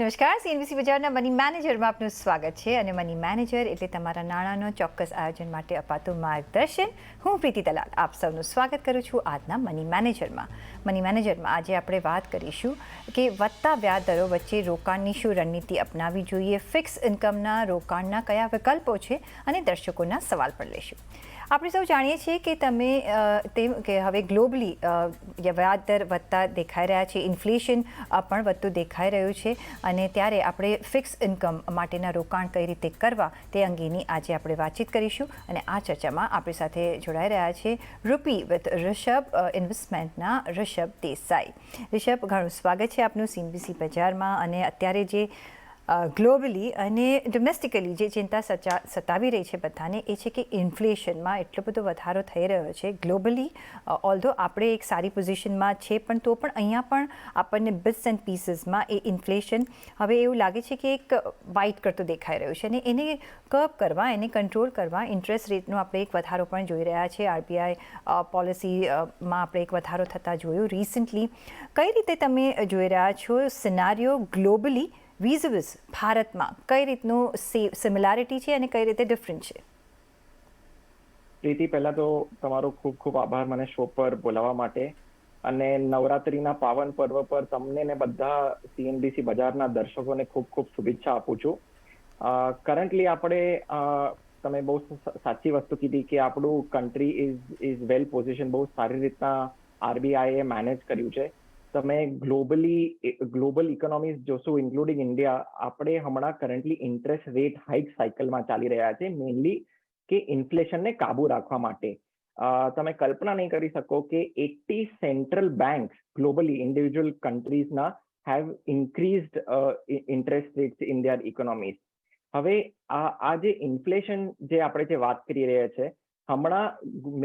નમસ્કાર, સીએનબીસી બજારના મની મેનેજરમાં આપનું સ્વાગત છે અને મની મેનેજર એટલે તમારા નાણાંનો ચોક્કસ આયોજન માટે અપાતું માર્ગદર્શન. હું પ્રીતિ દલાલ આપ સૌનું સ્વાગત કરું છું આજના મની મેનેજરમાં. મની મેનેજરમાં આજે આપણે વાત કરીશું કે વધતા વ્યાજ દરો વચ્ચે રોકાણની શું રણનીતિ અપનાવવી જોઈએ, ફિક્સ ઇન્કમના રોકાણના કયા વિકલ્પો છે અને દર્શકોના સવાલ પણ લઈશું. આપણે સૌ જાણીએ છીએ કે કે હવે ગ્લોબલી વ્યાજ દર વધતા દેખાઈ રહ્યા છે, ઇન્ફ્લેશન પણ વધતું દેખાઈ રહ્યું છે અને ત્યારે આપણે ફિક્સ ઇન્કમ માટેના રોકાણ કઈ રીતે કરવા તે અંગેની આજે આપણે વાતચીત કરીશું. અને આ ચર્ચામાં આપણી સાથે જોડાઈ રહ્યા છે રૂપી વિથ ઋષભ ઇન્વેસ્ટમેન્ટના ઋષભ દેસાઈ. ઋષભ, ઘણું સ્વાગત છે આપનું સીએનબીસી બજારમાં. અને અત્યારે જે ગ્લોબલી અને ડોમેસ્ટિકલી જે ચિંતા સતાવી રહી છે બધાને એ છે કે ઇન્ફ્લેશનમાં એટલો બધો વધારો થઈ રહ્યો છે ગ્લોબલી. ઓલ્ધો આપણે એક સારી પોઝિશનમાં છે પણ તો પણ અહીંયા પણ આપણને બિટ્સ એન્ડ પીસીસમાં એ ઇન્ફ્લેશન હવે એવું લાગે છે કે એક વાઇટ કરતો દેખાઈ રહ્યું છે અને એને કર્બ કરવા, એને કંટ્રોલ કરવા ઇન્ટરેસ્ટ રેટનો આપણે એક વધારો પણ જોઈ રહ્યા છે. આરબીઆઈ પોલિસીમાં આપણે એક વધારો થતાં જોયું રિસન્ટલી. કઈ રીતે તમે જોઈ રહ્યા છો સિનારીઓ ગ્લોબલી વિઝ ભારતમાં? કઈ રીતનું સિમિલારિટી છે અને કઈ રીતે ડિફરન્ટ છે? પ્રીતિ, પહેલા તો તમારો ખૂબ ખૂબ આભાર મને શો પર બોલાવવા માટે. અને નવરાત્રીના પાવન પર્વ પર તમને ને બધા સીએનબીસી બજારના દર્શકોને ખૂબ ખૂબ શુભેચ્છા આપું છું. કરન્ટલી આપણે તમે બહુ સાચી વસ્તુ કીધી કે આપણું કન્ટ્રી ઇઝ વેલ પોઝિશન. બહુ સારી રીતના આરબીઆઈએ મેનેજ કર્યું છે. તમે ગ્લોબલ ઇકોનોમીઝ જોશો ઇન્ક્લુડિંગ ઇન્ડિયા, આપણે હમણાં કરન્ટલી ઇન્ટરેસ્ટ રેટ હાઇક સાયકલમાં ચાલી રહ્યા છે, મેઇનલી કે ઇન્ફ્લેશનને કાબુ રાખવા માટે. તમે કલ્પના નહીં કરી શકો કે 80 સેન્ટ્રલ બેંક્સ ગ્લોબલી ઇન્ડિવિજ્યુઅલ કન્ટ્રીઝના have increased interest rates in their economies. હવે આ જે ઇન્ફ્લેશન જે આપણે જે વાત કરી રહ્યા છે, હમણાં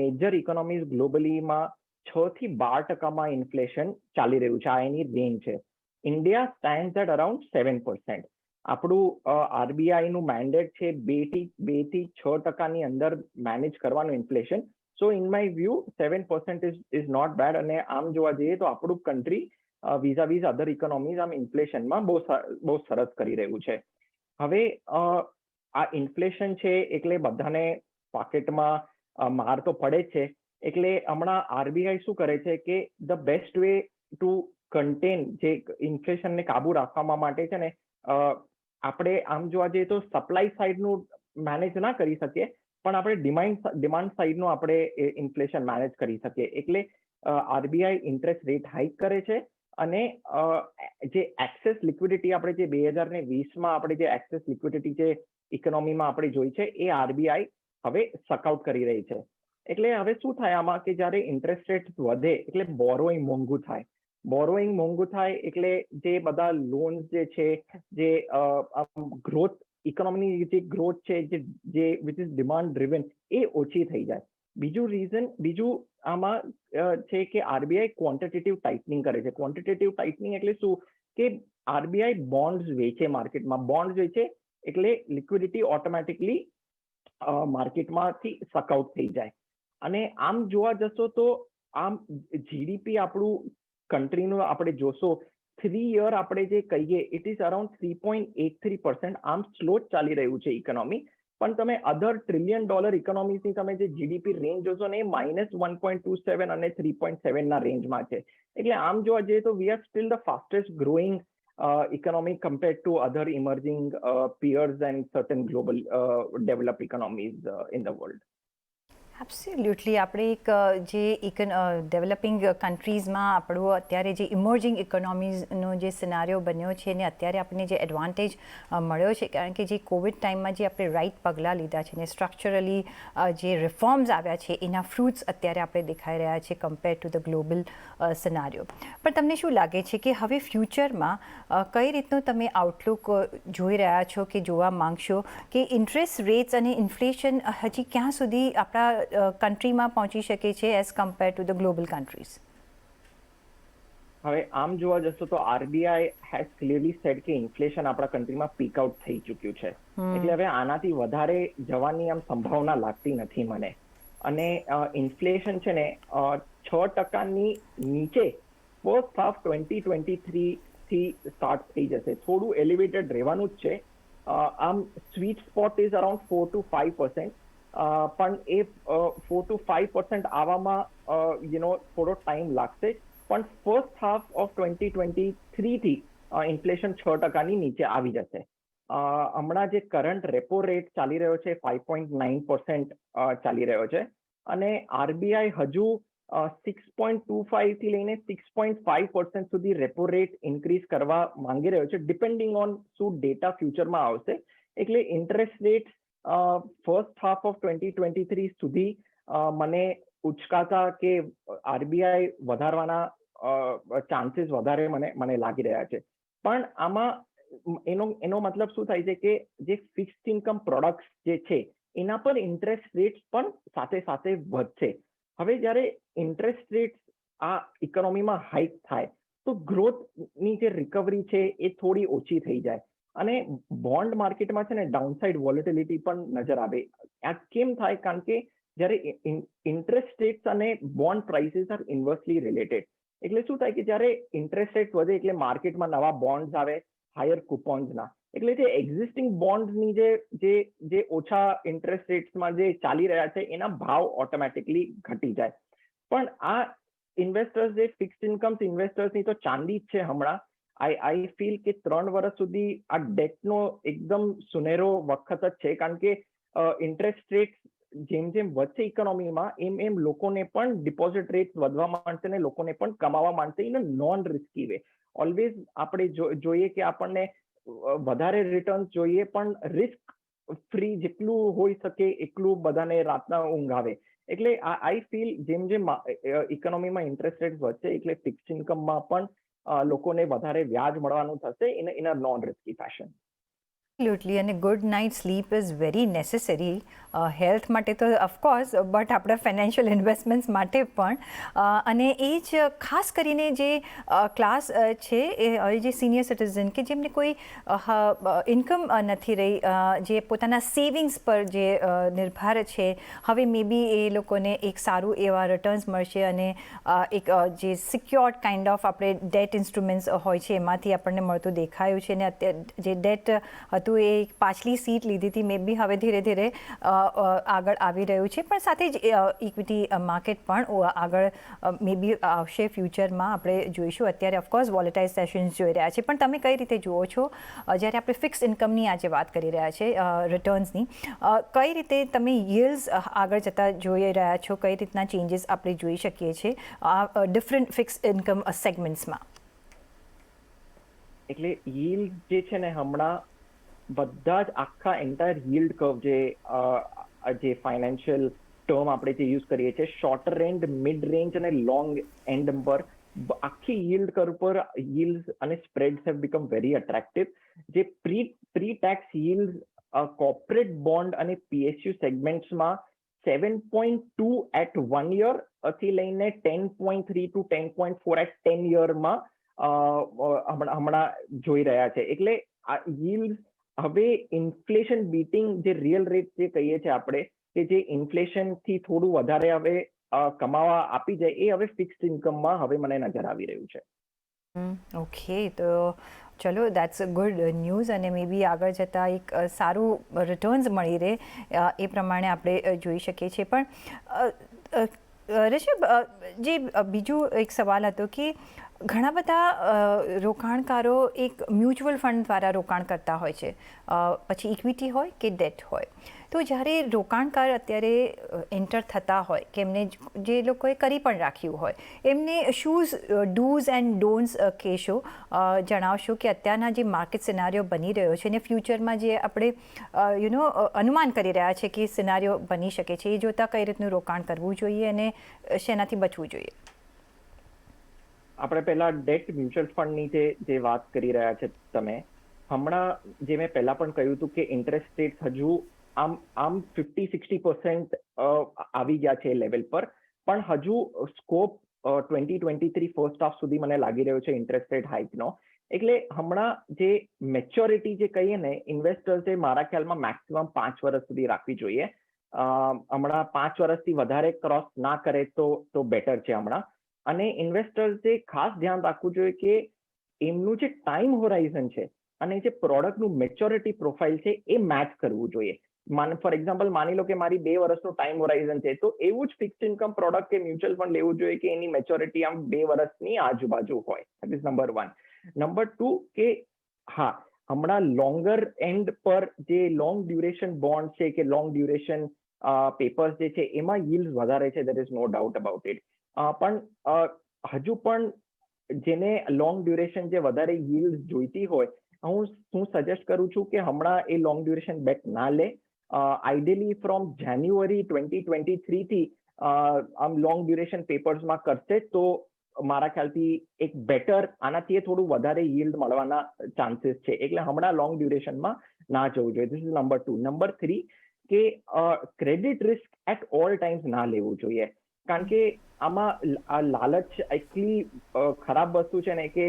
મેજર ઇકોનોમીઝ ગ્લોબલીમાં 6 થી 12% ઇન્ફ્લેશન ચાલી રહ્યું છે. આ એની રેન્જ છે. India stands at around 7%. આપણું આરબીઆઈનું મેન્ડેટ છે 2 થી 6% અંદર મેનેજ કરવાનું inflation. So in my view 7% is not bad. અને આમ જોવા જઈએ તો આપણું કન્ટ્રી વિઝાવિઝ અધર ઇકોનોમીઝ આમ ઇન્ફ્લેશનમાં બહુ સરસ કરી રહ્યું છે. હવે આ ઇન્ફ્લેશન છે એટલે બધાને પોકેટમાં માર તો પડે જ છે. એટલે હમણાં આરબીઆઈ શું કરે છે કે the best way to contain જે ઇન્ફ્લેશનને કાબુ રાખવા માટે છે ને, આપણે આમ જોવા જઈએ તો સપ્લાય સાઇડનું મેનેજ ના કરી શકીએ પણ આપણે ડિમાન્ડ સાઇડનું આપણે ઇન્ફ્લેશન મેનેજ કરી શકીએ. એટલે આરબીઆઈ ઇન્ટરેસ્ટ રેટ હાઇક કરે છે અને જે એક્સેસ લિક્વિડિટી આપણે જે 2020માં આપણે જે એક્સેસ લિક્વિડિટી જે ઇકોનોમીમાં આપણે જોઈ છે એ આરબીઆઈ હવે સકઆઉટ કરી રહી છે. એટલે હવે શું થાય આમાં કે જ્યારે ઇન્ટરેસ્ટ રેટ વધે એટલે બોરોઈંગ મોંઘું થાય. બોરોઈંગ મોંઘું થાય એટલે જે બધા લોન્સ જે છે, જે ગ્રોથ ઇકોનોમીની જે ગ્રોથ છે જે વિચ ઇઝ ડિમાન્ડ ડ્રિવન, એ ઓછી થઈ જાય. બીજું આમાં છે કે આરબીઆઈ ક્વોન્ટિટેટિવ ટાઇટનિંગ કરે છે. ક્વોન્ટિટેટિવ ટાઇટનિંગ એટલે શું કે આરબીઆઈ બોન્ડ્સ વેચે માર્કેટમાં. બોન્ડ્સ વેચે એટલે લિક્વિડિટી ઓટોમેટિકલી માર્કેટમાંથી સકઆઉટ થઈ જાય. અને આમ જોવા જશો તો આમ જીડીપી આપણું કન્ટ્રીનું આપણે જોશો 3 યર આપણે જે કહીએ ઇટ ઇઝ અરાઉન્ડ 3.83%. આમ સ્લો જ ચાલી રહ્યું છે ઇકોનોમી. પણ તમે અધર $1 ટ્રિલિયન ઇકોનોમીની તમે જે જીડીપી રેન્જ જોશો ને એ -1.27 અને 3.7 રેન્જમાં છે. એટલે આમ જોવા જઈએ તો we are still the fastest growing economy compared to other emerging peers and certain global developed economies in the world. Absolutely. આપણે એક જે ડેવલપિંગ કન્ટ્રીઝમાં આપણું અત્યારે જે ઇમર્જિંગ ઇકોનોમીઝનો જે સિનારીઓ બન્યો છે ને અત્યારે આપણને જે એડવાન્ટેજ મળ્યો છે કારણ કે જે કોવિડ ટાઈમમાં જે આપણે રાઇટ પગલાં લીધા છે ને સ્ટ્રક્ચરલી જે રિફોર્મ્સ આવ્યા છે એના ફ્રૂટ્સ અત્યારે આપણે દેખાઈ રહ્યા છે કમ્પેર ટુ ધ ગ્લોબલ સિનારીઓ. પણ તમને શું લાગે છે કે હવે ફ્યુચરમાં કઈ રીતનું તમે આઉટલુક જોઈ રહ્યા છો કે જોવા માંગશો કે ઇન્ટરેસ્ટ રેટ્સ અને ઇન્ફ્લેશન હજી ક્યાં સુધી આપણા કન્ટ્રીમાં પહોંચી શકે છે as compare to the global countries? હવે આમ જોવા જશો તો આરબીઆઈ હેઝ ક્લિયરલી સેડ કે ઇન્ફ્લેશન આપણા કન્ટ્રીમાં પીક આઉટ થઈ ચૂક્યું છે. એટલે હવે આનાથી વધારે જવાની આમ સંભાવના લાગતી નથી મને. અને ઇન્ફ્લેશન છે ને 6% નીચે ફર્સ્ટ હાફ 2023 થી સ્ટાર્ટ થઈ જશે. થોડું એલિવેટેડ રહેવાનું જ છે. આમ sweet spot is around 4 to 5%. પણ એ 4 to 5% આવવામાં થોડો ટાઈમ લાગશે. પણ ફર્સ્ટ હાફ ઓફ 2023 થી ઇન્ફ્લેશન 6% નીચે આવી જશે. હમણાં જે કરંટ રેપો રેટ ચાલી રહ્યો છે 5.9% ચાલી રહ્યો છે, અને આરબીઆઈ હજુ 6.25 થી લઈને 6.5% સુધી રેપો રેટ ઇન્ક્રીઝ કરવા માંગી રહ્યો છે, ડિપેન્ડિંગ ઓન શું ડેટા ફ્યુચરમાં આવશે. એટલે interest rate first half of 2023 સુધી મને ઉચકાતા કે આરબીઆઈ વધારવાના ચાન્સીસ વધારે મને લાગી રહ્યા છે. પણ આમાં એનો મતલબ શું થાય છે કે જે ફિક્સ્ડ ઇન્કમ પ્રોડક્ટ્સ જે છે એના પર ઇન્ટરેસ્ટ રેટ પણ સાથે સાથે વધશે. હવે જ્યારે ઇન્ટરેસ્ટ રેટ આ ઇકોનોમીમાં હાઇક થાય તો ગ્રોથની જે રિકવરી છે એ થોડી ઓછી થઈ જાય, અને બોન્ડ માર્કેટમાં છે ને ડાઉનસાઇડ વોલેટિલિટી પણ નજર આવે. આ કેમ થાય? કારણ કે જ્યારે ઇન્ટરેસ્ટ રેટ્સ અને બોન્ડ પ્રાઇસીસ આર ઇન્વર્સલી રિલેટેડ. એટલે શું થાય કે જ્યારે ઇન્ટરેસ્ટ રેટ વધે એટલે માર્કેટમાં નવા બોન્ડ્સ આવે હાયર કુપોન્સના, એટલે જે એક્ઝિસ્ટિંગ બોન્ડ્સની જે ઓછા ઇન્ટરેસ્ટ રેટ્સમાં જે ચાલી રહ્યા છે એના ભાવ ઓટોમેટિકલી ઘટી જાય. પણ આ ઇન્વેસ્ટર્સ જે ફિક્સ્ડ ઇન્કમ્સ ઇન્વેસ્ટર્સની તો ચાંદી જ છે હમણાં. આઈ ફીલ કે 3 વર્ષ સુધી આ ડેટનો એકદમ સુનેરો વખત જ છે, કારણ કે ઇન્ટરેસ્ટ રેટ જેમ જેમ વધશે ઇકોનોમીમાં એમ લોકોને પણ ડિપોઝિટ રેટ વધવા માંડશે ને લોકોને પણ કમાવા માંડશે in a non risky way. Always આપણે જોઈએ કે આપણને વધારે રિટર્ન્સ જોઈએ, પણ રિસ્ક ફ્રી જેટલું હોઈ શકે એટલું બધાને રાતના ઊંઘ આવે. એટલે આઈ ફીલ જેમ જેમ ઇકોનોમીમાં ઇન્ટરેસ્ટ રેટ વધશે એટલે ફિક્સ્ડ ઇન્કમમાં પણ લોકોને વધારે વ્યાજ મળવાનું થશે in a non risky fashion. Absolutely, અને good night sleep is very necessary health માટે તો ઓફકોર્સ, બટ આપણા ફાઇનાન્શિયલ ઇન્વેસ્ટમેન્ટ્સ માટે પણ. અને એ જ ખાસ કરીને જે ક્લાસ છે એ જે સિનિયર સિટીઝન કે જેમને કોઈ ઇન્કમ નથી રહી, જે પોતાના સેવિંગ્સ પર જે નિર્ભર છે, હવે મે બી એ લોકોને એક સારું એવા રિટર્ન્સ મળશે, અને એક જે સિક્યોર્ડ કાઇન્ડ ઓફ આપણે ડેટ ઇન્સ્ટ્રુમેન્ટ્સ હોય છે એમાંથી આપણને મળતું દેખાયું છે. અને અત્યારે જે ડેટ હતું એ પાછલી સીટ લીધી હતી, મે બી હવે ધીરે ધીરે આગળ આવી રહ્યું છે, પણ સાથે જ ઇક્વિટી માર્કેટ પણ આગળ મે બી આવશે ફ્યુચરમાં, આપણે જોઈશું. અત્યારે ઓફકોર્સ વોલેટાઇલ સેશન્સ જોઈ રહ્યા છે, પણ તમે કઈ રીતે જુઓ છો જ્યારે આપણે ફિક્સ ઇન્કમની આજે વાત કરી રહ્યા છે, રિટર્ન્સની, કઈ રીતે તમે યીલ્ડ્સ આગળ જતાં જોઈ રહ્યા છો? કઈ રીતના ચેન્જીસ આપણે જોઈ શકીએ છીએ આ ડિફરન્ટ ફિક્સ ઇન્કમ સેગમેન્ટ્સમાં? એટલે યીલ્ડ જે છે ને હમણાં બધા જ આખા એન્ટાયર યીલ્ડ કર્વ જે ફાઇનાન્શિયલ ટર્મ આપણે જે યુઝ કરીએ છીએ, શોર્ટર એન્ડ, મિડ રેન્જ અને લોંગ એન્ડ પર આખી યીલ્ડ કર્વ પર યીલ્ડ્સ અને સ્પ્રેડ્સ હેવ બીકમ વેરી અટ્રેક્ટિવ. જે pre tax yield corporate bond અને પીએસયુ સેગમેન્ટ્સમાં 7.2 એટ 1 year થી લઈને 10.3 to 10.4 એટ 10 yearમાં હમણાં જોઈ રહ્યા છે. એટલે આ યીલ્ડ હવે ઇન્ફ્લેશન બીટિંગ જે રિયલ રેટ જે કહીએ છીએ આપણે, કે જે ઇન્ફ્લેશનથી થોડું વધારે હવે કમાવા આપી જાય, એ હવે ફિક્સ્ડ ઇન્કમમાં હવે મને નજર આવી રહ્યું છે. ઓકે, તો ચલો, દેટ્સ ગુડ ન્યૂઝ, અને મે બી આગળ જતાં એક સારું રિટર્ન્સ મળી રહે એ પ્રમાણે આપણે જોઈ શકીએ છીએ. પણ ઋષભ, જે બીજું એક સવાલ હતો કે ઘણા બધા રોકાણકારો એક મ્યુચ્યુઅલ ફંડ દ્વારા રોકાણ કરતા હોય છે, પછી ઇક્વિટી હોય કે ડેટ હોય. તો જ્યારે રોકાણકાર અત્યારે એન્ટર થતા હોય કે એમને જે લોકોએ કરી પણ રાખ્યું હોય, એમને શું ડૂઝ એન્ડ ડોન્ટ્સ કહેશો, જણાવશો કે અત્યારના જે માર્કેટ સિનારીઓ બની રહ્યો છે અને ફ્યુચરમાં જે આપણે અનુમાન કરી રહ્યા છે કે સિનારીઓ બની શકે છે, એ જોતાં કઈ રીતનું રોકાણ કરવું જોઈએ અને શેનાથી બચવું જોઈએ? આપણે પહેલા ડેટ મ્યુચ્યુઅલ ફંડની જે વાત કરી રહ્યા છે તમે, હમણાં જે મેં પહેલા પણ કહ્યું હતું કે ઇન્ટરેસ્ટ રેટ હજુ આમ 50-60% આવી ગયા છે લેવલ પર, પણ હજુ સ્કોપ 2023 ફર્સ્ટ હાફ સુધી મને લાગી રહ્યો છે ઇન્ટરેસ્ટ રેટ હાઇકનો. એટલે હમણાં જે મેચ્યોરિટી જે કહીએ ને, ઇન્વેસ્ટર્સે મારા ખ્યાલમાં મેક્સિમમ 5 વર્ષ સુધી રાખવી જોઈએ. હમણાં 5 વર્ષથી વધારે ક્રોસ ના કરે તો બેટર છે હમણાં. અને ઇન્વેસ્ટર્સે ખાસ ધ્યાન રાખવું જોઈએ કે એમનું જે ટાઈમ હોરાઇઝન છે અને જે પ્રોડક્ટનું મેચ્યોરિટી પ્રોફાઇલ છે એ મેચ કરવું જોઈએ. ફોર એક્ઝામ્પલ માની લો કે મારી 2 વર્ષનું ટાઈમ હોરાઇઝન છે, તો એવું જ ફિક્સ્ડ ઇન્કમ પ્રોડક્ટ કે મ્યુચ્યુઅલ ફંડ લેવું જોઈએ કે એની મેચ્યોરિટી આમ 2 વર્ષની આજુબાજુ હોય. That is number 1. નંબર 2 કે હા, હમણાં લોંગર એન્ડ પર જે લોંગ ડ્યુરેશન બોન્ડ છે કે લોંગ ડ્યુરેશન પેપર્સ જે છે એમાં yields વધારે છે, there is no doubt about it. પણ હજુ પણ જેને લોંગ ડ્યુરેશન જે વધારે yields જોઈતી હોય, હું સજેસ્ટ કરું છું કે હમણાં એ લોંગ ડ્યુરેશન બેટ ના લે. આઈડિયલી ફ્રોમ જાન્યુઆરી 2023 થી આમ લોંગ ડ્યુરેશન પેપર્સમાં કરશે તો મારા ખ્યાલથી એક બેટર આનાથી થોડું વધારે yield મળવાના ચાન્સીસ છે. એટલે હમણાં લોંગ ડ્યુરેશનમાં ના જવું જોઈએ. This is number 2. નંબર 3 કે credit risk at all times ના લેવું જોઈએ. કારણ કે આમાં લાલચ એટલી ખરાબ વસ્તુ છે ને કે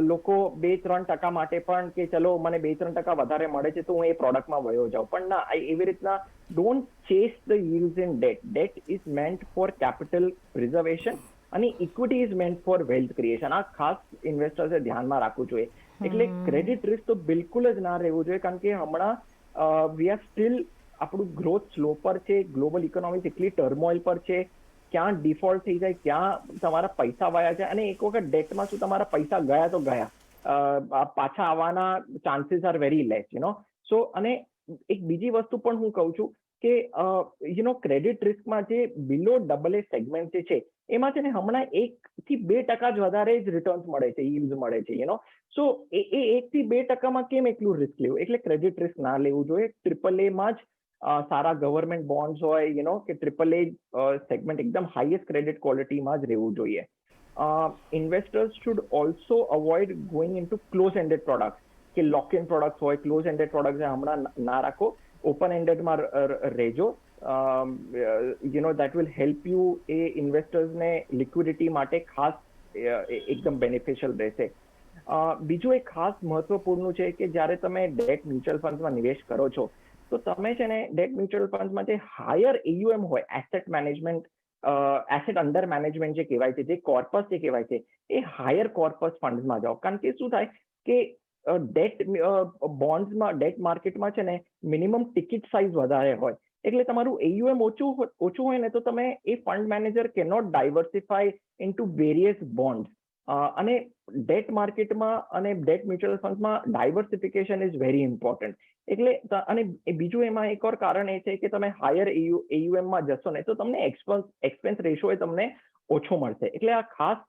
લોકો 2-3% માટે પણ કે ચલો મને 2-3% વધારે મળે છે તો હું એ પ્રોડક્ટમાં વયો જાઉં. પણ ના, એવી રીતના don't chase the yields in debt. Debt is meant for capital preservation અને equity is મેન્ટ four wealth creation. આ ખાસ ઇન્વેસ્ટર્સે ધ્યાનમાં રાખવું જોઈએ. એટલે ક્રેડિટ રિસ્ક તો બિલકુલ જ ના રહેવું જોઈએ. કારણ કે હમણાં વી આર સ્ટીલ આપણું ગ્રોથ સ્લો પર છે, ગ્લોબલ ઇકોનોમી એટલી ટર્મોઇલ પર છે, ક્યાં ડિફોલ્ટ થઈ જાય, ક્યાં તમારા પૈસા વાયા છે, અને એક વખત ડેટમાં શું તમારા પૈસા ગયા તો ગયા, પાછા આવવાના ચાન્સીસ આર વેરી લેસ, સો અને એક બીજી વસ્તુ પણ હું કહું છું કે ક્રેડિટ રિસ્કમાં જે બિલો AA સેગમેન્ટ જે છે એમાં છે ને હમણાં 1-2% જ વધારે જ રિટર્ન્સ મળે છે, yields મળે છે, સો એ 1-2%માં કેમ એટલું રિસ્ક લેવું? એટલે ક્રેડિટ રિસ્ક ના લેવું જોઈએ. AAA માં જ સારા ગવર્મેન્ટ બોન્ડ્સ હોય, કે AAA સેગમેન્ટ એકદમ હાઈએસ્ટ ક્રેડિટ ક્વોલિટીમાં જ રહેવું જોઈએ. Investors should also avoid going into close ended product, કે લોક ઇન પ્રોડક્ટ હોય, ક્લોઝ એન્ડેડ પ્રોડક્ટ હમણાં ના રાખો, ઓપન એન્ડેડમાં રહેજો. દેટ વિલ હેલ્પ યુ એ ઇન્વેસ્ટર્સને લિક્વિડિટી માટે ખાસ એકદમ બેનિફિશિયલ રહેશે. બીજું એક ખાસ મહત્વપૂર્ણ છે કે જ્યારે તમે ડેટ મ્યુચ્યુઅલ ફંડમાં નિવેશ કરો છો તો તમે છે ને ડેટ મ્યુચ્યુઅલ ફંડમાં જે હાયર AUM હોય, એસેટ અંડર મેનેજમેન્ટ જે કહેવાય છે, જે કોર્પસ જે કહેવાય છે, એ હાયર કોર્પસ ફંડમાં જાઓ. કારણ કે શું થાય કે ડેટ બોન્ડ્સમાં, ડેટ માર્કેટમાં છે ને મિનિમમ ટિકિટ સાઇઝ વધારે હોય. એટલે તમારું AUM ઓછું હોય ને તો તમે એ fund manager cannot diversify into various bonds. અને ડેટ માર્કેટમાં અને ડેટ મ્યુચ્યુઅલ ફંડમાં ડાયવર્સિફિકેશન ઇઝ વેરી ઇમ્પોર્ટન્ટ. એટલે અને બીજું એમાં એક ઓર કારણ એ છે કે તમે હાયર AUM માં જશો ને તો તમને એક્સપેન્સ રેશિયો એ તમને ઓછો મળશે. એટલે આ ખાસ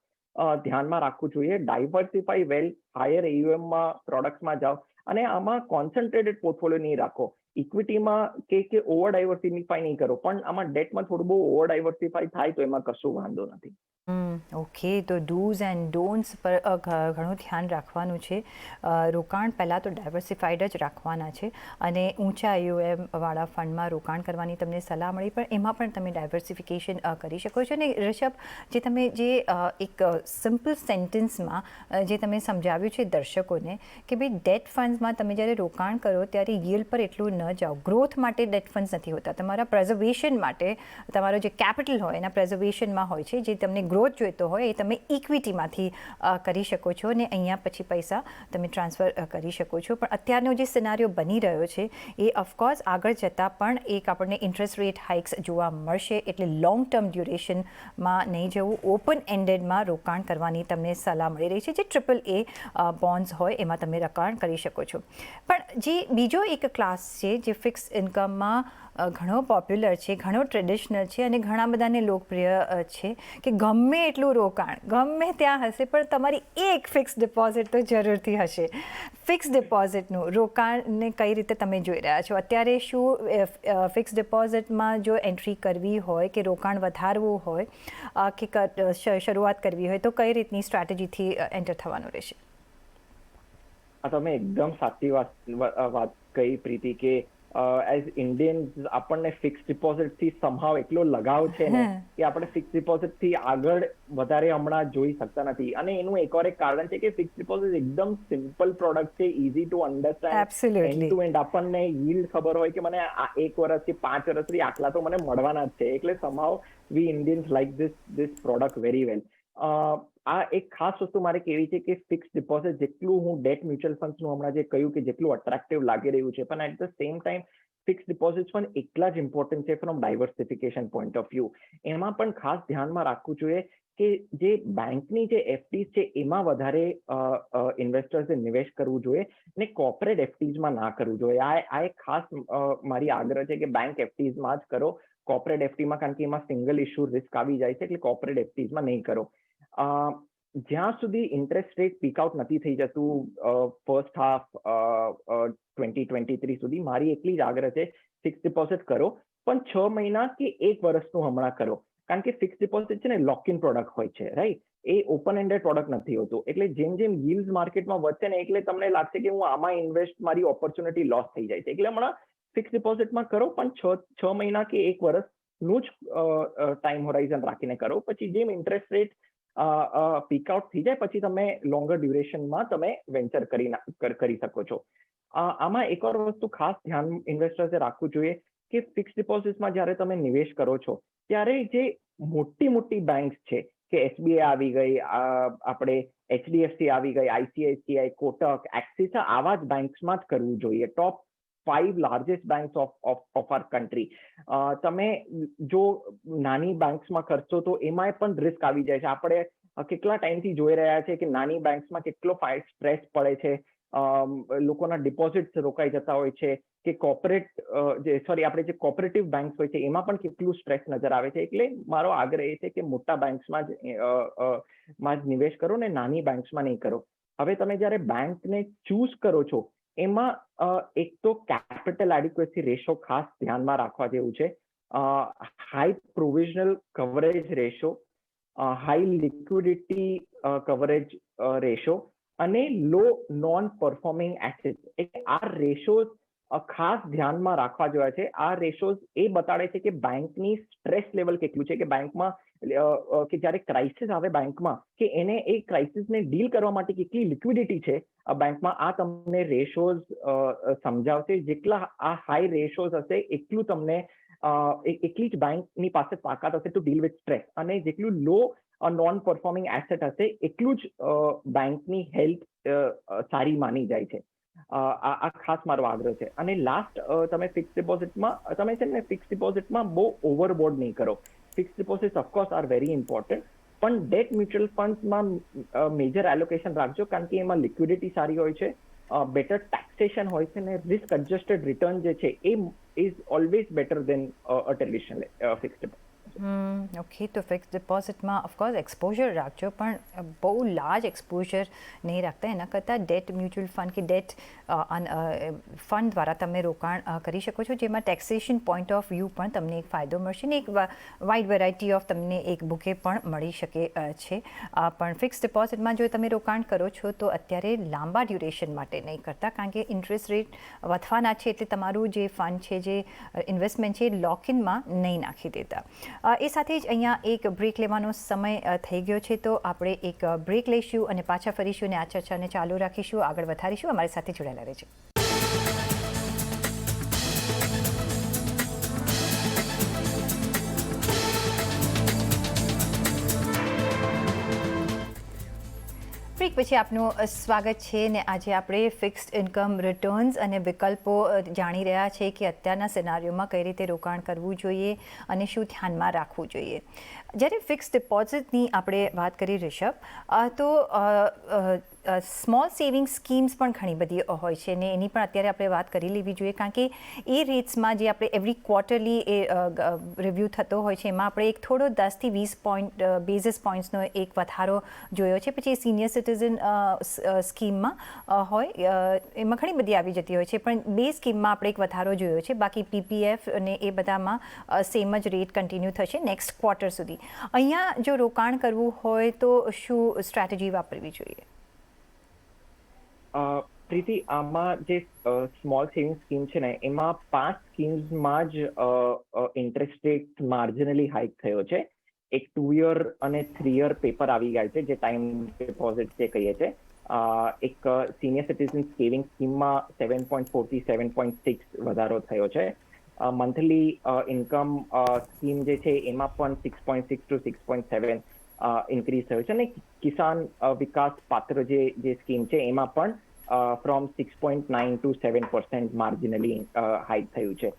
ધ્યાનમાં રાખવું જોઈએ. ડાયવર્સિફાઈ વેલ, હાયર AUM માં પ્રોડક્ટ્સમાં જાઓ અને આમાં કોન્સન્ટ્રેટેડ પોર્ટફોલિયો નહીં રાખો. ઇક્વિટીમાં કે ઓવર ડાયવર્સિફાઈ નહીં કરો, પણ આમાં ડેટમાં થોડું બહુ ઓવર ડાયવર્સિફાઈ થાય તો એમાં કશું વાંધો નથી. ઓકે, તો ડૂઝ એન્ડ ડોન્ટ્સ પર ઘણું ધ્યાન રાખવાનું છે. રોકાણ પહેલાં તો ડાયવર્સિફાઈડ જ રાખવાના છે અને ઊંચા AUM વાળા ફંડમાં રોકાણ કરવાની તમને સલાહ મળી, પણ એમાં પણ તમે ડાયવર્સિફિકેશન કરી શકો છો. અને ઋષભ, જે તમે જે એક સિમ્પલ સેન્ટેન્સમાં જે તમે સમજાવ્યું છે દર્શકોને કે ભાઈ ડેટ ફંડ્સમાં તમે જ્યારે રોકાણ કરો ત્યારે yield પર એટલું ન જાઓ. ગ્રોથ માટે ડેટ ફંડ્સ નથી હોતા, તમારા પ્રેઝર્વેશન માટે, તમારો જે કેપિટલ હોય એના પ્રેઝર્વેશનમાં હોય છે. જે તમને ગ્રોથ જોઈતો હોય એ તમે ઇક્વિટીમાંથી કરી શકો છો અને અહીંયા પછી પૈસા તમે ટ્રાન્સફર કરી શકો છો. પણ અત્યારનો જે સિનારીઓ બની રહ્યો છે એ ઓફકોર્સ આગળ જતાં પણ એક આપણને ઇન્ટરેસ્ટ રેટ હાઇક્સ જોવા મળશે. એટલે લોંગ ટર્મ ડ્યુરેશનમાં નહીં જવું, ઓપન એન્ડેડમાં રોકાણ કરવાની તમને સલાહ મળી રહી છે. જે AAA બોન્ડ્સ હોય એમાં તમે રોકાણ કરી શકો છો. પણ જે બીજો એક ક્લાસ છે જે ફિક્સ ઇન્કમમાં ઘણો પોપ્યુલર છે, ઘણો ટ્રેડિશનલ છે અને ઘણા બધાને લોકપ્રિય છે કે ગમે એટલું રોકાણ ગમે ત્યાં હશે પણ તમારી એક ફિક્સ ડિપોઝિટ તો જરૂરથી હશે. ફિક્સ ડિપોઝિટનું રોકાણને કઈ રીતે તમે જોઈ રહ્યા છો અત્યારે? શું ફિક્સ ડિપોઝિટમાં જો એન્ટ્રી કરવી હોય કે રોકાણ વધારવું હોય કે શરૂઆત કરવી હોય તો કઈ રીતની સ્ટ્રેટેજીથી એન્ટર થવાનું રહેશે? તમે એકદમ સાચી વાત કહી પ્રીતિ કે એઝ ઇન્ડિયન્સ આપણને ફિક્સ ડિપોઝિટ થી સમહાવ એટલો લગાવ છે ને કે આપણે ફિક્સ ડિપોઝિટ થી આગળ વધારે હમણાં જોઈ શકતા નથી. અને એનું એક કારણ છે કે ફિક્સ ડિપોઝિટ એકદમ સિમ્પલ પ્રોડક્ટ છે, easy to understand, end to end આપણને yield ખબર હોય કે મને 1 વર્ષથી 5 વર્ષથી આટલા તો મને મળવાના જ છે. એટલે somehow we Indians like this product very well. આ એક ખાસ વસ્તુ મારે કહેવી છે કે ફિક્સ ડિપોઝિટ જેટલું હું ડેટ મ્યુચ્યુઅલ ફંડ્સનું હમણાં જે કહ્યું કે જેટલું અટ્રેક્ટિવ લાગી રહ્યું છે, પણ at the same time fix deposits પણ એટલા જ ઇમ્પોર્ટન્ટ છે from diversification point of view. એમાં પણ ખાસ ધ્યાનમાં રાખવું જોઈએ કે જે બેંકની જે એફડીઝ છે એમાં વધારે ઇન્વેસ્ટર્સે નિવેશ કરવું જોઈએ ને કોર્પોરેટ એફડીઝમાં ના કરવું જોઈએ. આ એક ખાસ મારી આગ્રહ છે કે બેંક એફડીઝમાં જ કરો, કોર્પોરેટ એફડીમાં, કારણ કે એમાં સિંગલ ઇશ્યુ રિસ્ક આવી જાય છે, એટલે કોર્પોરેટ એફડીઝમાં નહીં કરો. જ્યાં સુધી ઇન્ટરેસ્ટ રેટ પીક આઉટ નથી થઈ જતું ફર્સ્ટ હાફ 2023 સુધી, મારી એટલી જ આગ્રહ છે ફિક્સ ડિપોઝિટ કરો, પણ 6 મહિના કે 1 વર્ષનું હમણાં કરો. કારણ કે ફિક્સ ડિપોઝિટ છે ને લોક ઇન પ્રોડક્ટ હોય છે, રાઈટ? એ ઓપન એન્ડેડ પ્રોડક્ટ નથી હોતું. એટલે જેમ જેમ yields માર્કેટમાં વધશે ને, એટલે તમને લાગશે કે હું આમાં ઇન્વેસ્ટ, મારી ઓપોર્ચ્યુનિટી લોસ થઈ જાય છે. એટલે હમણાં ફિક્સ ડિપોઝિટમાં કરો, પણ 6 મહિના કે 1 વર્ષનું જ ટાઈમ હોરાઇઝન રાખીને કરો. પછી જેમ ઇન્ટરેસ્ટ રેટ પીક આઉટ થઈ જાય પછી તમે લોંગર ડ્યુરેશનમાં તમે વેન્ચર કરી શકો છો. આમાં એક ઓર વસ્તુ ખાસ ધ્યાન ઇન્વેસ્ટર્સે રાખવું જોઈએ કે ફિક્સ ડિપોઝિટમાં જ્યારે તમે નિવેશ કરો છો ત્યારે જે મોટી બેંક્સ છે કે એસબીઆઈ આવી ગઈ, આપણે એચડીએફસી આવી ગઈ, આઈસીઆઈસીઆઈ, કોટક, એક્સિસ, આવા જ બેંક્સમાં જ કરવું જોઈએ. Top 5 largest banks of our country. તમે જો નાની બેંક્સમાં કરશો તો એમાં પણ રિસ્ક આવી જાય છે. આપણે કેટલા ટાઈમથી જોઈ રહ્યા છે કે નાની બેંક્સમાં કેટલો સ્ટ્રેસ પડે છે, લોકોના ડિપોઝિટ્સ રોકાઈ જતા હોય છે, કે આપણે જે કોઓપરેટિવ બેંક્સ હોય છે એમાં પણ કેટલું સ્ટ્રેસ નજર આવે છે. એટલે મારો આગ્રહ એ છે કે મોટા બેંક્સમાં જ નિવેશ કરો ને નાની બેંક્સમાં નહીં કરો. હવે તમે જ્યારે બેંકને ચૂઝ કરો છો એમાં એક તો કેપિટલ એડિક્વસી રેશિયો ખાસ ધ્યાનમાં રાખવા જેવું છે. High provisional coverage ratio, high liquidity coverage ratio અને લો નોન પરફોર્મિંગ એસેટ્સ. એટલે આ રેશિયોઝ ખાસ ધ્યાનમાં રાખવા જોઈએ છે. આ રેશિયોઝ એ બતાડે છે કે બેંકની સ્ટ્રેસ લેવલ કેટલું છે, કે બેંકમાં કે જ્યારે ક્રાઇસિસ આવે બેંકમાં, કે એને એ ક્રાઇસિસને ડીલ કરવા માટે કેટલી લિક્વિડિટી છે બેંકમાં. આ તમને રેશિયોઝ સમજાવશે. જેટલા આ હાઈ રેશિયોઝ હશે એટલું તમને એટલી જ બેંકની પાસે તાકાત હશે ટુ ડીલ વિથ સ્ટ્રેસ, અને જેટલું લો નોન પરફોર્મિંગ એસેટ હશે એટલું જ બેંકની હેલ્થ સારી માની જાય છે. આ ખાસ મારો આગ્રહ છે. અને લાસ્ટ, તમે ફિક્સ ડિપોઝિટમાં બહુ ઓવરબોર્ડ નહીં કરો. Fix deposit of course are very important, પણ ડેટ મ્યુચ્યુઅલ ફંડ્સમાં મેજર એલોકેશન રાખજો, કારણ કે એમાં લિક્વિડિટી સારી હોય છે, બેટર ટેક્સેશન હોય છે, ને રિસ્ક એડજસ્ટેડ રિટર્ન જે છે એ is always better than a traditional fix deposit. Okay, તો ફિક્સ ડિપોઝિટમાં ઓફકોર્સ એક્સપોઝર રાખજો, પણ બહુ લાર્જ એક્સપોઝર નહીં રાખતા. એના કરતાં ડેટ મ્યુચ્યુઅલ ફંડ કે ડેટ ફંડ દ્વારા તમે રોકાણ કરી શકો છો, જેમાં ટેક્સેશન પોઈન્ટ ઓફ વ્યૂ પણ તમને એક ફાયદો મળશે ને એક વાઇડ વેરાયટી ઓફ તમને એક બુકે પણ મળી શકે છે. પણ ફિક્સ ડિપોઝિટમાં જો તમે રોકાણ કરો છો તો અત્યારે લાંબા ડ્યુરેશન માટે નહીં કરતા, કારણ કે ઇન્ટરેસ્ટ રેટ વધવાના છે, એટલે તમારું જે ફંડ છે, જે ઇન્વેસ્ટમેન્ટ છે, એ લોકઇનમાં નહીં નાખી દેતા. એ સાથે જ અહીંયા એક બ્રેક લેવાનો સમય થઈ ગયો છે, તો આપણે એક બ્રેક લઈશું અને પાછા ફરીશું અને આ ચર્ચાને ચાલુ રાખીશું, આગળ વધારીશું. અમારી સાથે જોડાયેલા રહેજો. બ્રેક પછી આપનું સ્વાગત છે ને આજે આપણે ફિક્સ્ડ ઇન્કમ રિટર્ન્સ અને વિકલ્પો જાણી રહ્યા છે કે અત્યારના સિનારીઓમાં કઈ રીતે રોકાણ કરવું જોઈએ અને શું ધ્યાનમાં રાખવું જોઈએ. જ્યારે ફિક્સ્ડ ડિપોઝિટની આપણે વાત કરી રિષભ, તો સ્મોલ સેવિંગ સ્કીમ્સ પણ ઘણી બધી હોય છે ને એની પણ અત્યારે આપણે વાત કરી લેવી જોઈએ, કારણ કે એ રેટ્સમાં જે આપણે એવરી ક્વાર્ટરલી એ રિવ્યૂ થતો હોય છે, એમાં આપણે એક થોડો 10થી 20 બેઝિસ પોઈન્ટ્સનો એક વધારો જોયો છે. પછી સિનિયર સિટીઝન સ્કીમમાં હોય એમાં ઘણી બધી આવી જતી હોય છે, પણ બે સ્કીમમાં આપણે એક વધારો જોયો છે. બાકી પીપીએફ અને એ બધામાં સેમ જ રેટ કન્ટિન્યુ થશે નેક્સ્ટ ક્વાર્ટર સુધી. અહીંયા જો રોકાણ કરવું હોય તો શું સ્ટ્રેટેજી વાપરવી જોઈએ? પ્રીતિ, આમાં જે સ્મોલ સેવિંગ સ્કીમ છે ને, એમાં 5 સ્કીમ્સમાં જ ઇન્ટરેસ્ટ રેટ માર્જિનલી હાઇક થયો છે. એક 2 યર અને 3 યર પેપર આવી ગયા છે, જે ટાઈમ ડિપોઝિટ જે કહીએ છીએ. એક સિનિયર સિટીઝન સેવિંગ સ્કીમમાં 7.4 થી 7.6 વધારો થયો છે. મંથલી ઇન્કમ સ્કીમ જે છે એમાં પણ 6.6 to 6.7 ઇન્ક્રીઝ થયો છે. અને કિસાન વિકાસ પાત્ર જે સ્કીમ છે એમાં પણ ફ્રોમ 6.9 to 7% માર્જિનલી હાઇક થયું છે.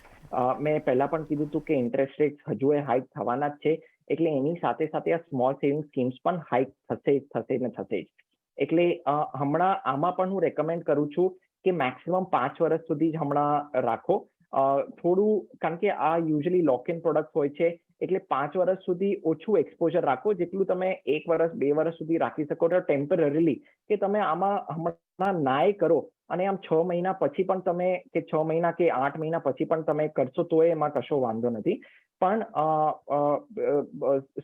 મેં પહેલા પણ કીધું હતું કે ઇન્ટરેસ્ટ રેટ હજુ એ હાઇક થવાના જ છે, એટલે એની સાથે સાથે આ સ્મોલ સેવિંગ સ્કીમ્સ પણ હાઇક થશે જ. એટલે હમણાં આમાં પણ હું રેકમેન્ડ કરું છું કે મેક્સિમમ 5 વર્ષ સુધી જ હમણાં રાખો. થોડું, કારણ કે આ યુઝ્યુઅલી લોક ઇન પ્રોડક્ટ હોય છે, એટલે 5 વર્ષ સુધી ઓછું એક્સપોઝર રાખો, જેટલું તમે 1 વર્ષ 2 વર્ષ સુધી રાખી શકો છો ટેમ્પરરીલી, કે તમે આમાં હમણાં નાય કરો અને આમ 6 મહિના પછી પણ તમે, કે 6 મહિના કે 8 મહિના પછી પણ તમે કરશો તો એમાં કશો વાંધો નથી. પણ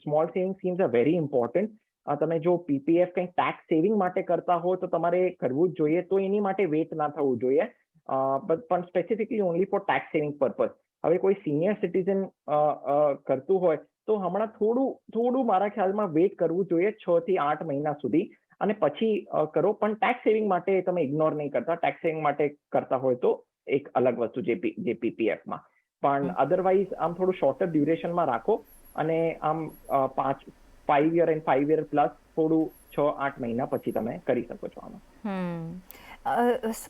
small saving schemes are very important. તમે જો પીપીએફ કંઈ ટેક્સ સેવિંગ માટે કરતા હો તો તમારે કરવું જ જોઈએ, તો એની માટે વેટ ના થવું જોઈએ, પણ specifically only for tax saving purpose. હવે કોઈ સિનિયર સિટીઝન કરતું હોય તો હમણાં થોડું મારા ખ્યાલમાં વેટ કરવું જોઈએ 6 થી 8 મહિના સુધી, અને પછી કરો. પણ ટેક્સ સેવિંગ માટે તમે ઇગ્નોર નહીં કરતા. ટેક્સ સેવિંગ માટે કરતા હોય તો એક અલગ વસ્તુ જે પીપીએફમાં. પણ અધરવાઇઝ આમ થોડું શોર્ટર ડ્યુરેશનમાં રાખો, અને આમ 5 યર એન્ડ 5 યર પ્લસ થોડું 6-8 મહિના પછી તમે કરી શકો છો આમાં.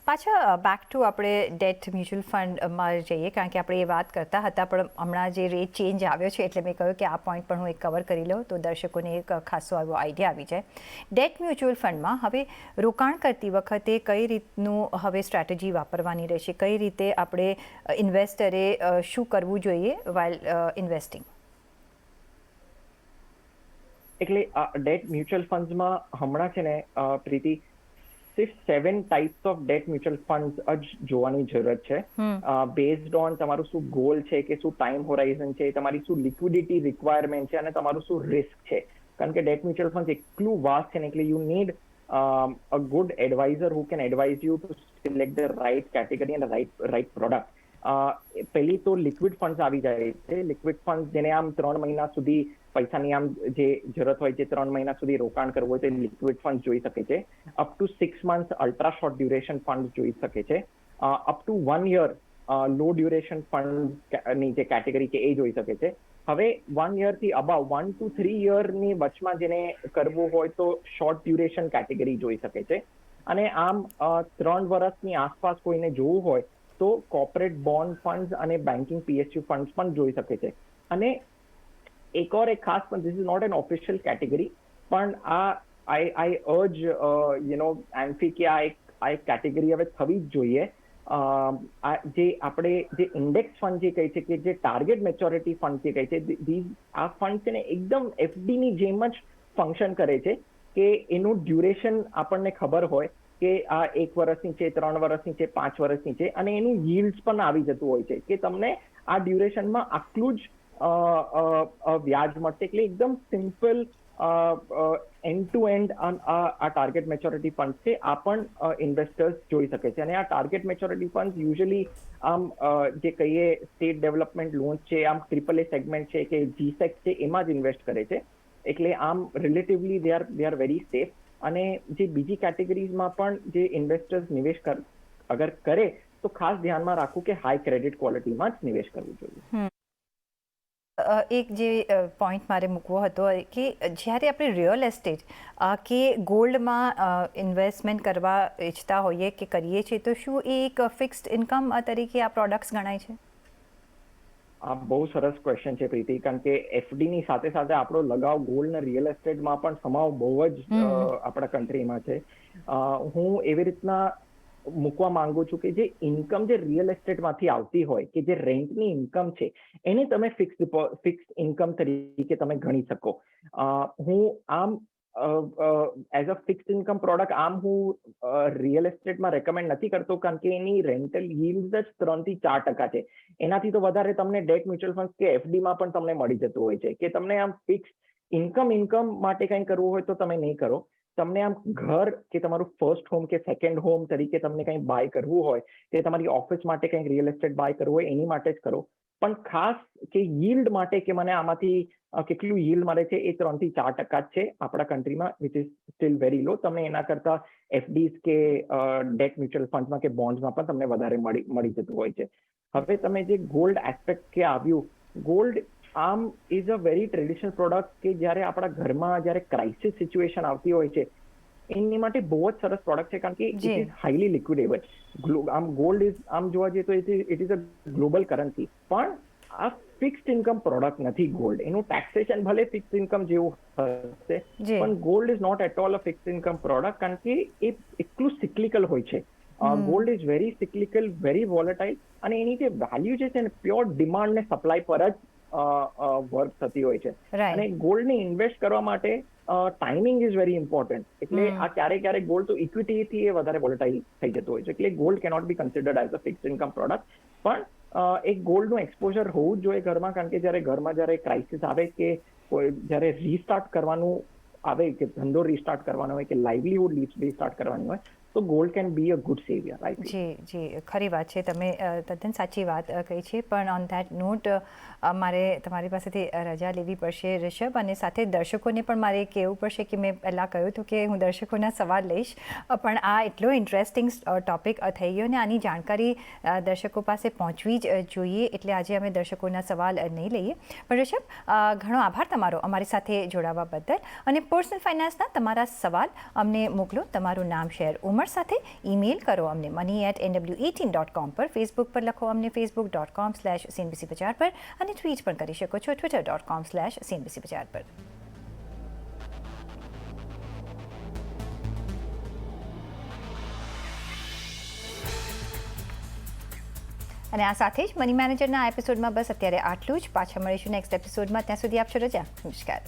પાછા બેક ટુ આપણે ડેટ મ્યુચ્યુઅલ ફંડમાં જઈએ, કારણ કે આપણે એ વાત કરતા હતા, પણ હમણાં જે રેટ ચેન્જ આવ્યો છે એટલે મેં કહ્યું કે આ પોઈન્ટ પણ હું એક કવર કરી લઉં તો દર્શકોને એક ખાસો એવો આઈડિયા આવી જાય. ડેટ મ્યુચ્યુઅલ ફંડમાં હવે રોકાણ કરતી વખતે કઈ રીતનું હવે સ્ટ્રેટેજી વાપરવાની રહેશે, કઈ રીતે આપણે ઇન્વેસ્ટરે શું કરવું જોઈએ વાઇલ ઇન્વેસ્ટિંગ? એટલે ડેટ મ્યુચ્યુઅલ ફંડ્સમાં હમણાં છે ને પ્રીતિ, સિર્ફ 7 types of date mutual fund જ જોવાની જરૂરત છે. બેઝડ ઓન તમારું શું ગોલ છે, કે શું ટાઈમ હોરાઇઝન છે, તમારી શું લિક્વિડિટી રિક્વાયરમેન્ટ છે, અને તમારું શું રિસ્ક છે. કારણ કે ડેટ મ્યુચ્યુઅલ ફંડ એટલું વાસ્ટ છે ને, એટલે you need a good advisor who can advise you to select the right category and right product. પહેલી તો લિક્વિડ ફંડ્સ આવી જાય છે. લિક્વિડ ફંડ જેને આમ 3 મહિના સુધી પૈસાની આમ જે જરૂરત હોય, જે 3 મહિના સુધી રોકાણ કરવું હોય તો લિક્વિડ ફંડ જોઈ શકે છે. Up to 6 months ultra short duration fund જોઈ શકે છે. Up to 1 year low duration ફંડની જે કેટેગરી છે એ જોઈ શકે છે. હવે 1 યરથી અબાવ 1 to 3 યરની વચમાં જેને કરવું હોય તો શોર્ટ ડ્યુરેશન કેટેગરી જોઈ શકે છે. અને આમ 3 વર્ષની આસપાસ કોઈને જોવું હોય તો કોર્પોરેટ બોન્ડ ફંડ્સ અને બેન્કિંગ પીએસયુ ફંડ્સ પણ જોઈ શકે છે. અને એક ખાસ, પણ this is not an official category, પણ આઈ અર્જ એન્ફી કે આ એક કેટેગરી હવે થવી જ જોઈએ. જે આપણે જે ઇન્ડેક્સ ફંડ જે કહે છે, કે જે ટાર્ગેટ મેચ્યોરિટી ફંડ જે કહે છે, આ ફંડ છે ને એકદમ એફડીની જેમ જ ફંક્શન કરે છે, કે એનું ડ્યુરેશન આપણને ખબર હોય કે આ 1 વર્ષની છે, 3 વર્ષની છે, 5 વર્ષની છે, અને એનું yield's પણ આવી જતું હોય છે, કે તમને આ ડ્યુરેશનમાં આટલું જ વ્યાજ મળશે. એટલે એકદમ સિમ્પલ એન્ડ ટુ એન્ડ આ ટાર્ગેટ મેચ્યોરિટી ફંડ છે. આ પણ ઇન્વેસ્ટર્સ જોઈ શકે છે. અને આ ટાર્ગેટ મેચ્યોરિટી ફંડ યુઝ્યુઅલી આમ જે કહીએ સ્ટેટ ડેવલપમેન્ટ લોન્સ છે, આમ AAA સેગમેન્ટ છે, કે જીસેક છે, એમાં જ ઇન્વેસ્ટ કરે છે. એટલે આમ relatively they are very safe. અને જે બીજી કેટેગરીઝમાં પણ જે ઇન્વેસ્ટર્સ નિવેશ અગર કરે તો ખાસ ધ્યાનમાં રાખવું કે હાઈ ક્રેડિટ ક્વોલિટીમાં જ નિવેશ કરવું જોઈએ. એક જે પોઈન્ટ મારે મૂકવો હતો કે જ્યારે આપણે રિયલ એસ્ટેટ કે ગોલ્ડમાં ઇન્વેસ્ટમેન્ટ કરવા ઈચ્છતા હોઈએ કે કરીએ છીએ, તો શું એ એક ફિક્સ્ડ ઇન્કમ તરીકે આ પ્રોડક્ટ્સ ગણાય છે? આ બહુ સરસ ક્વેશ્ચન છે પ્રીતિ, કારણ કે એફડીની સાથે સાથે આપણો લગાવ ગોલ્ડ અને રિયલ એસ્ટેટમાં પણ સમાવ બહુ જ આપણા કન્ટ્રીમાં છે. હું એવી રીતના મૂકવા માંગુ છું કે જે ઇન્કમ જે રિયલ એસ્ટેટમાંથી આવતી હોય, કે જે રેન્ટની ઇન્કમ છે, એને તમે ફિક્સ ઇન્કમ તરીકે તમે ગણી શકો. હું આમ as a fixed income product આમ હું રિયલ એસ્ટેટમાં રેકમેન્ડ નથી કરતો, કારણ કે એની રેન્ટલ yields જ 3 થી 4% છે. એનાથી તો વધારે તમને ડેટ મ્યુચ્યુઅલ ફંડ કે એફડીમાં પણ તમને મળી જતું હોય છે. કે તમને આમ ફિક્સ ઇન્કમ માટે કંઈ કરવું હોય તો તમે નહીં કરો. તમને આમ ઘર કે તમારું ફર્સ્ટ હોમ કે સેકન્ડ હોમ તરીકે તમને કંઈ બાય કરવું હોય, કે તમારી ઓફિસ માટે કંઈક રિયલ એસ્ટેટ બાય કરવું હોય, એની માટે જ કરો. પણ ખાસ કે yield માટે, કે મને આમાંથી કેટલું yield મળે છે, એ 3 થી 4% જ છે આપણા કન્ટ્રીમાં, which is still very low. તમને એના કરતા એફડીઝ કે ડેટ મ્યુચ્યુઅલ ફંડમાં કે બોન્ડ્સમાં પણ તમને વધારે મળી જતું હોય છે. હવે તમે જે ગોલ્ડ એસ્પેક્ટ કે આવ્યું, gold arm is a very traditional product કે જ્યારે આપણા ઘરમાં જ્યારે ક્રાઇસિસ સિચ્યુએશન આવતી હોય છે એની માટે બહુ જ સરસ પ્રોડક્ટ છે કારણ કે ઇટ જી. Is highly liquidable. આમ ગોલ્ડ ઇઝ આમ જોવા જઈએ તો it is a global currency, પણ આ ફિક્સ્ડ ઇન્કમ પ્રોડક્ટ નથી ગોલ્ડ. એનું ટેક્સેશન ભલે ફિક્સ્ડ ઇન્કમ જેવું હશે, જી. પણ gold is not at all a fixed income product કારણ કે એ એટલું સિક્લિકલ હોય છે. Gold is very cyclical, very volatile, અને એની જે વેલ્યુ છે ને પ્યોર ડિમાન્ડ ને સપ્લાય પર જ વર્ક થતી હોય છે. રાઈટ. અને ગોલ્ડને ઇન્વેસ્ટ કરવા માટે ટાઈમિંગ ઇઝ વેરી ઇમ્પોર્ટન્ટ. એટલે આ ક્યારેક ગોલ્ડ તો ઇક્વિટીથી એ વધારે વોલેટાઇલ થઈ જતું હોય છે. એટલે gold cannot B considered as a fixed income product. પણ એક ગોલ્ડનું એક્સપોઝર હોવું જ જોઈએ ઘરમાં, કારણ કે જ્યારે ક્રાઇસિસ આવે કે જ્યારે રીસ્ટાર્ટ કરવાનું આવે, કે ધંધો રીસ્ટાર્ટ કરવાનો હોય, કે લાઇવલીહુડ રીસ્ટાર્ટ કરવાની હોય, તો gold can be a good savior. Right. જી, ખરી વાત છે. તમે તદ્દન સાચી વાત કહી છે. પણ ઓન ધેટ નોટ મારે તમારી પાસેથી રજા લેવી પડશે ઋષભ, અને સાથે દર્શકોને પણ મારે કહેવું પડશે કે મેં પહેલાં કહ્યું હતું કે હું દર્શકોના સવાલ લઈશ, પણ આ એટલો ઇન્ટરેસ્ટિંગ ટોપિક થઈ ગયો ને આની જાણકારી દર્શકો પાસે પહોંચવી જ જોઈએ, એટલે આજે અમે દર્શકોના સવાલ નહીં લઈએ. પણ ઋષભ, ઘણો આભાર તમારો અમારી સાથે જોડાવા બદલ. અને પર્સનલ ફાઇનાન્સના તમારા સવાલ અમને મોકલો, તમારું નામ, શહેર, ઉંમર સાથે ઈમેલ કરો અમને money@nw18.com પર, ફેસબુક પર લખો અમને facebook.com/CNBC બજાર પર, અને ટ્વીટ પણ કરી શકો છો twitter.com/CNBC બજાર પર. અને આ સાથે જ મની મેનેજરના આ એપિસોડમાં બસ અત્યારે આટલું જ. પાછા મળીશું નેક્સ્ટ એપિસોડમાં. ત્યાં સુધી આપશો રજા. નમસ્કાર.